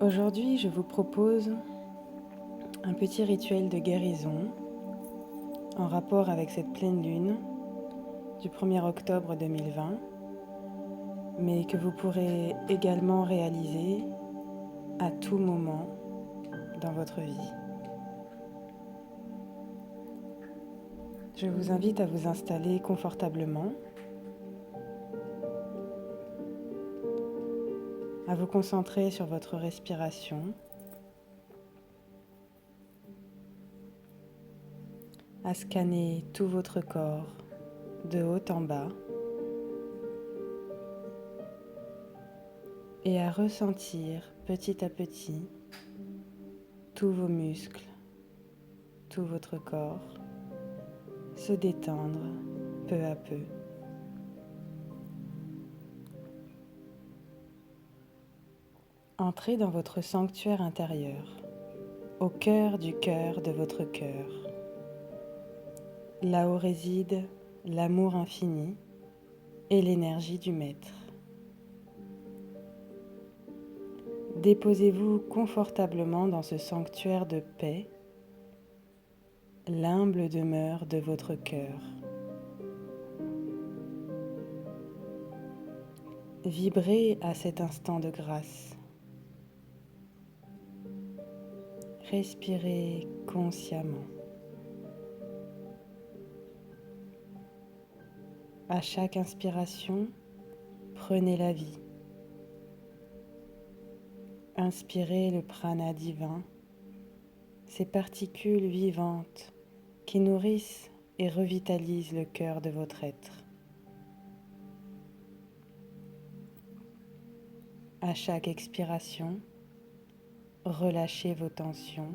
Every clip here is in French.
Aujourd'hui, je vous propose un petit rituel de guérison en rapport avec cette pleine lune du 1er octobre 2020, mais que vous pourrez également réaliser à tout moment dans votre vie. Je vous invite à vous installer confortablement, à vous concentrer sur votre respiration, à scanner tout votre corps de haut en bas et à ressentir petit à petit tous vos muscles, tout votre corps se détendre peu à peu. Entrez dans votre sanctuaire intérieur, au cœur du cœur de votre cœur, là où réside l'amour infini et l'énergie du Maître. Déposez-vous confortablement dans ce sanctuaire de paix, l'humble demeure de votre cœur. Vibrez à cet instant de grâce. Respirez consciemment. À chaque inspiration, prenez la vie. Inspirez le prana divin, ces particules vivantes qui nourrissent et revitalisent le cœur de votre être. À chaque expiration, relâchez vos tensions,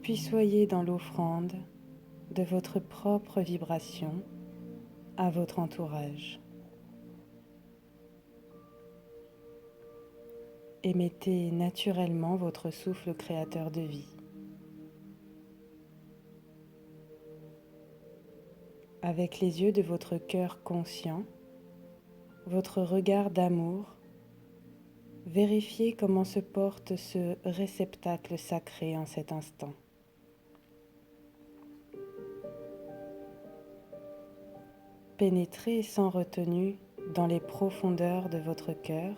puis soyez dans l'offrande de votre propre vibration à votre entourage. Émettez naturellement votre souffle créateur de vie. Avec les yeux de votre cœur conscient, votre regard d'amour, vérifiez comment se porte ce réceptacle sacré en cet instant. Pénétrez sans retenue dans les profondeurs de votre cœur.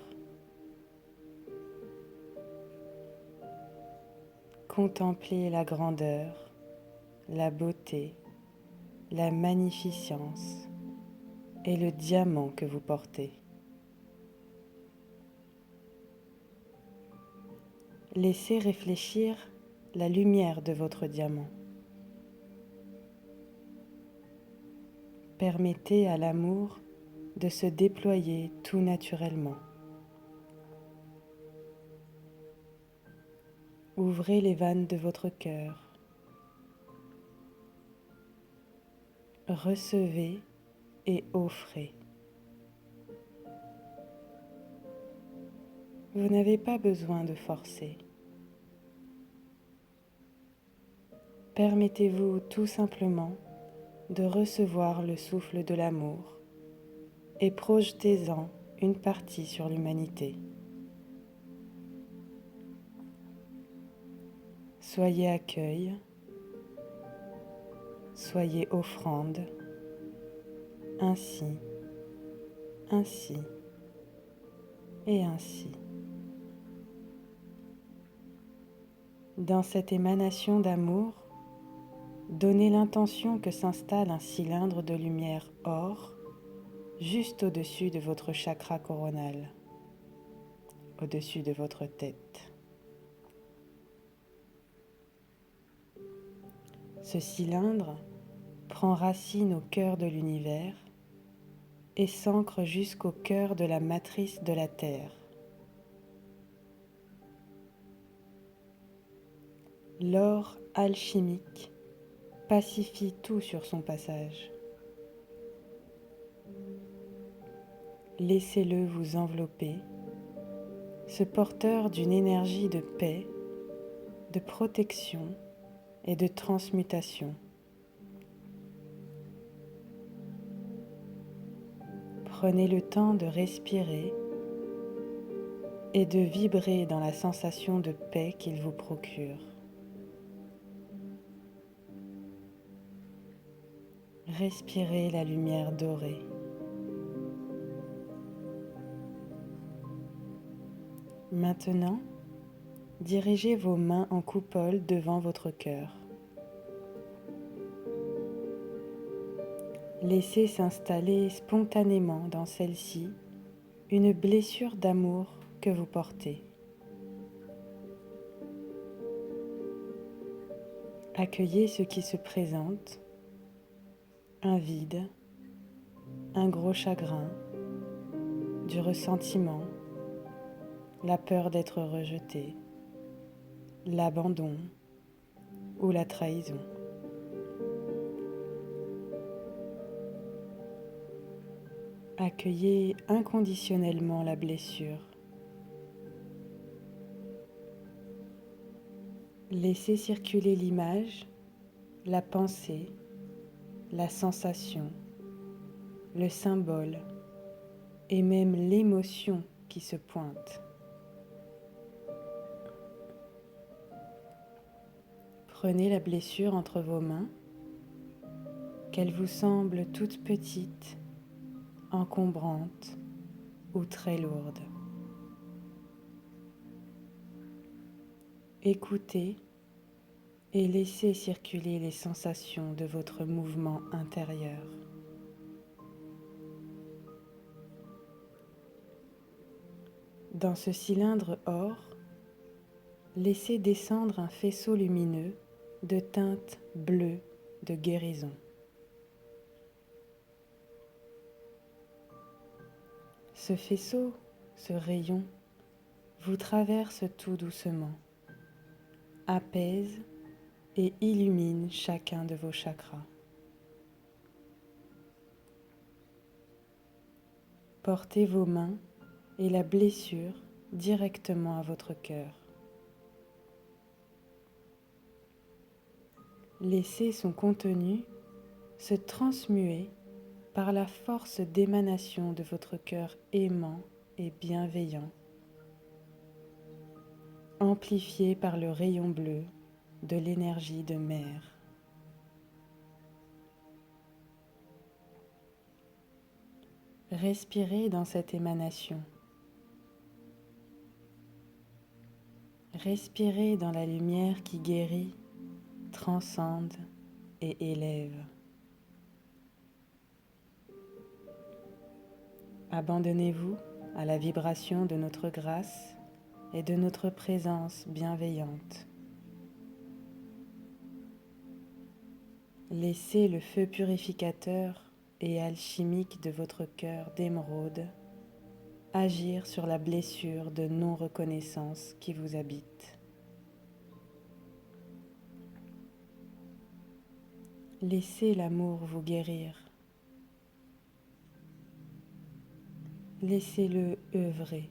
Contemplez la grandeur, la beauté, la magnificence et le diamant que vous portez. Laissez réfléchir la lumière de votre diamant. Permettez à l'amour de se déployer tout naturellement. Ouvrez les vannes de votre cœur. Recevez et offrez. Vous n'avez pas besoin de forcer. Permettez-vous tout simplement de recevoir le souffle de l'amour et projetez-en une partie sur l'humanité. Soyez accueil, soyez offrande, ainsi et ainsi. Dans cette émanation d'amour, donnez l'intention que s'installe un cylindre de lumière or juste au-dessus de votre chakra coronal, au-dessus de votre tête. Ce cylindre prend racine au cœur de l'univers et s'ancre jusqu'au cœur de la matrice de la Terre. L'or alchimique pacifie tout sur son passage. Laissez-le vous envelopper, ce porteur d'une énergie de paix, de protection et de transmutation. Prenez le temps de respirer et de vibrer dans la sensation de paix qu'il vous procure. Respirez la lumière dorée. Maintenant, dirigez vos mains en coupole devant votre cœur. Laissez s'installer spontanément dans celle-ci une blessure d'amour que vous portez. Accueillez ce qui se présente, un vide, un gros chagrin, du ressentiment, la peur d'être rejeté, l'abandon ou la trahison. Accueillez inconditionnellement la blessure. Laissez circuler l'image, la pensée, la sensation, le symbole et même l'émotion qui se pointe. Prenez la blessure entre vos mains, qu'elle vous semble toute petite, encombrante ou très lourde. Écoutez et laissez circuler les sensations de votre mouvement intérieur. Dans ce cylindre or, laissez descendre un faisceau lumineux de teinte bleue de guérison. Ce faisceau, ce rayon, vous traverse tout doucement, apaise et illumine chacun de vos chakras. Portez vos mains et la blessure directement à votre cœur. Laissez son contenu se transmuer par la force d'émanation de votre cœur aimant et bienveillant, amplifié par le rayon bleu de l'énergie de mer. Respirez dans cette émanation. Respirez dans la lumière qui guérit, transcende et élève. Abandonnez-vous à la vibration de notre grâce et de notre présence bienveillante. Laissez le feu purificateur et alchimique de votre cœur d'émeraude agir sur la blessure de non-reconnaissance qui vous habite. Laissez l'amour vous guérir. Laissez-le œuvrer.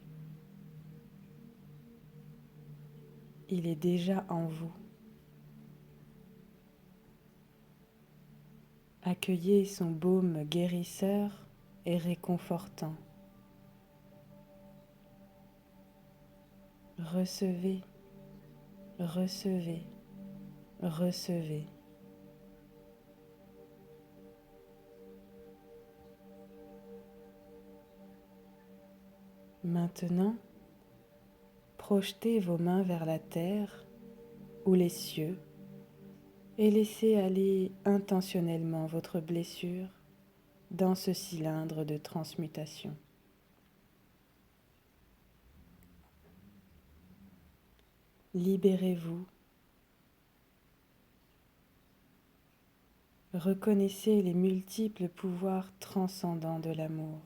Il est déjà en vous. Accueillez son baume guérisseur et réconfortant. Recevez, recevez, recevez. Maintenant, projetez vos mains vers la terre ou les cieux et laissez aller intentionnellement votre blessure dans ce cylindre de transmutation. Libérez-vous. Reconnaissez les multiples pouvoirs transcendants de l'amour.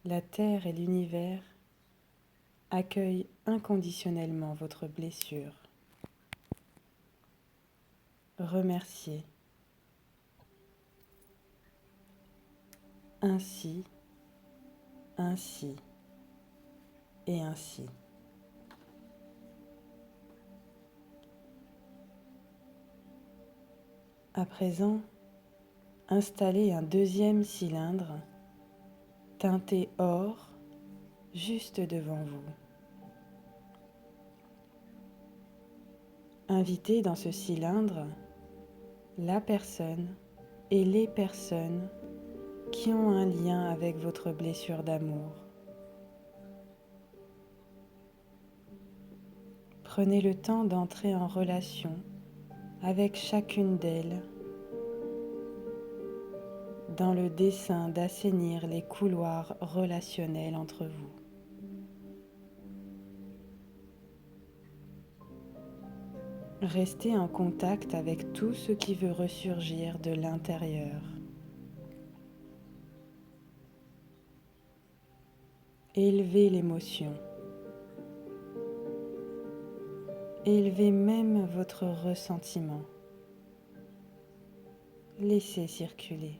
La Terre et l'univers accueillent inconditionnellement votre blessure. Remerciez. Ainsi, ainsi et ainsi. À présent, installez un deuxième cylindre teinté or juste devant vous. Invitez dans ce cylindre la personne et les personnes qui ont un lien avec votre blessure d'amour. Prenez le temps d'entrer en relation avec chacune d'elles dans le dessein d'assainir les couloirs relationnels entre vous. Restez en contact avec tout ce qui veut ressurgir de l'intérieur. Élevez l'émotion. Élevez même votre ressentiment. Laissez circuler.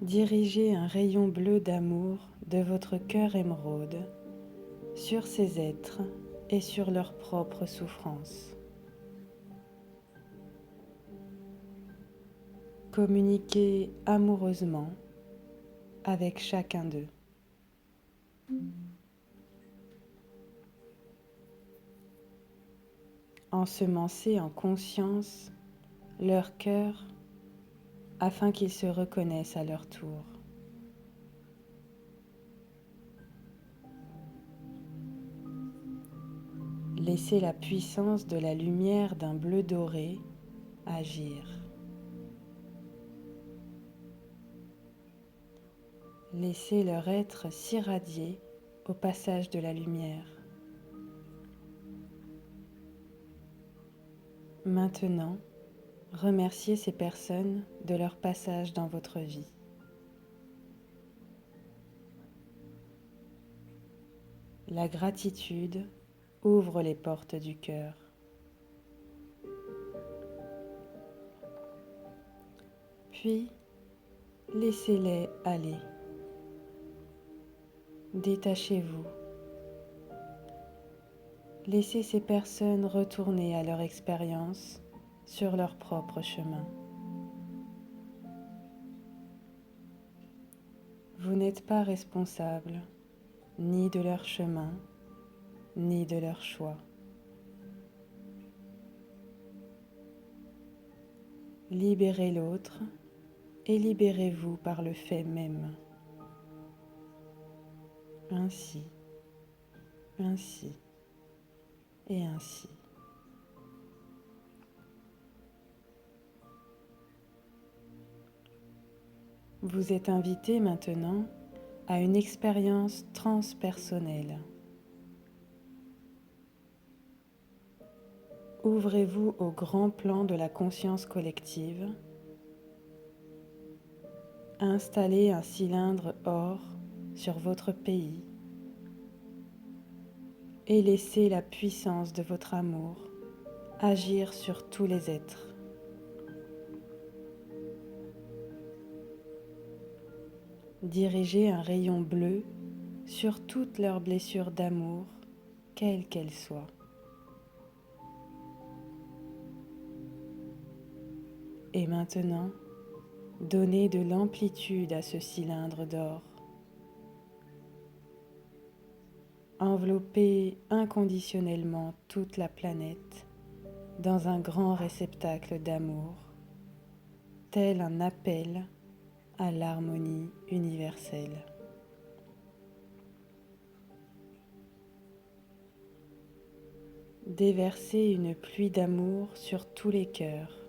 Dirigez un rayon bleu d'amour de votre cœur émeraude sur ces êtres et sur leur propre souffrance. Communiquez amoureusement avec chacun d'eux. Ensemencez en conscience leur cœur afin qu'ils se reconnaissent à leur tour. Laissez la puissance de la lumière d'un bleu doré agir. Laissez leur être s'irradier au passage de la lumière. Maintenant, remerciez ces personnes de leur passage dans votre vie. La gratitude ouvre les portes du cœur. Puis, laissez-les aller. Détachez-vous. Laissez ces personnes retourner à leur expérience sur leur propre chemin. Vous n'êtes pas responsable ni de leur chemin, ni de leur choix. Libérez l'autre et libérez-vous par le fait même. Ainsi, ainsi et ainsi. Vous êtes invité maintenant à une expérience transpersonnelle. Ouvrez-vous au grand plan de la conscience collective. Installez un cylindre or sur votre pays et laissez la puissance de votre amour agir sur tous les êtres. Dirigez un rayon bleu sur toutes leurs blessures d'amour, quelles qu'elles soient. Et maintenant, donnez de l'amplitude à ce cylindre d'or. Enveloppez inconditionnellement toute la planète dans un grand réceptacle d'amour, tel un appel à l'harmonie universelle. Déversez une pluie d'amour sur tous les cœurs.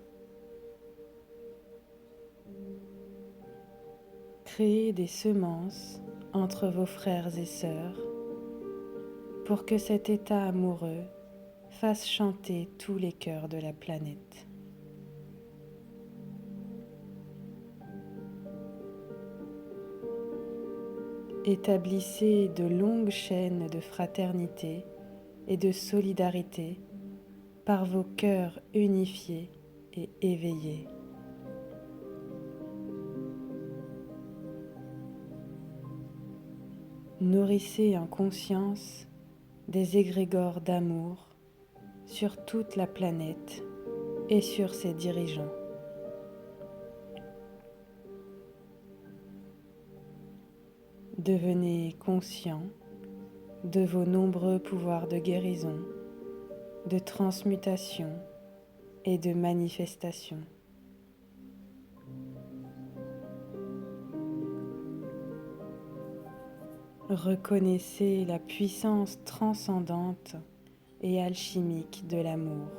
Créez des semences entre vos frères et sœurs pour que cet état amoureux fasse chanter tous les cœurs de la planète. Établissez de longues chaînes de fraternité et de solidarité par vos cœurs unifiés et éveillés. Nourrissez en conscience des égrégores d'amour sur toute la planète et sur ses dirigeants. Devenez conscient de vos nombreux pouvoirs de guérison, de transmutation et de manifestation. Reconnaissez la puissance transcendante et alchimique de l'amour.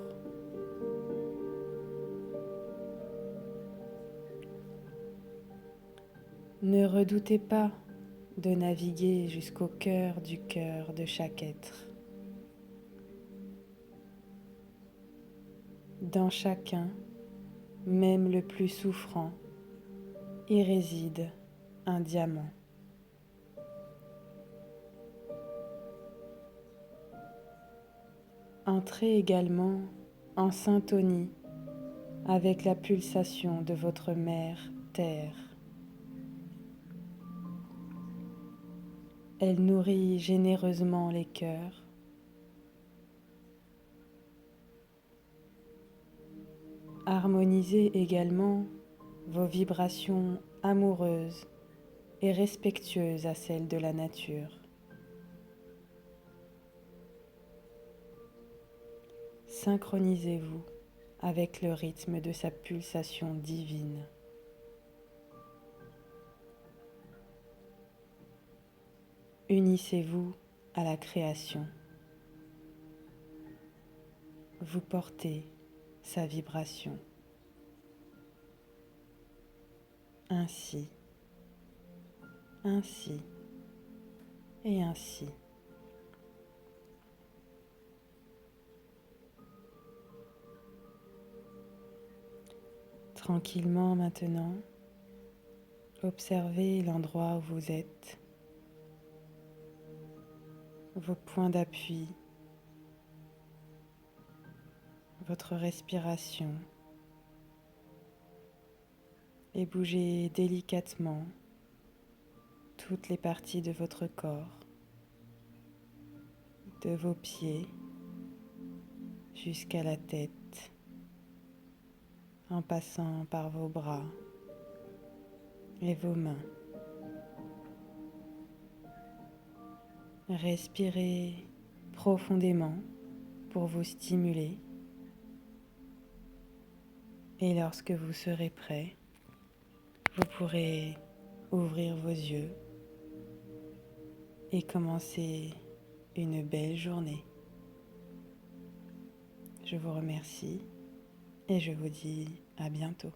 Ne redoutez pas de naviguer jusqu'au cœur de chaque être. Dans chacun, même le plus souffrant, y réside un diamant. Entrez également en syntonie avec la pulsation de votre mère Terre. Elle nourrit généreusement les cœurs. Harmonisez également vos vibrations amoureuses et respectueuses à celles de la nature. Synchronisez-vous avec le rythme de sa pulsation divine. Unissez-vous à la création. Vous portez sa vibration. Ainsi et ainsi. Tranquillement maintenant, observez l'endroit où vous êtes, vos points d'appui, votre respiration et bougez délicatement toutes les parties de votre corps, de vos pieds jusqu'à la tête, en passant par vos bras et vos mains. Respirez profondément pour vous stimuler et lorsque vous serez prêt, vous pourrez ouvrir vos yeux et commencer une belle journée. Je vous remercie et je vous dis à bientôt.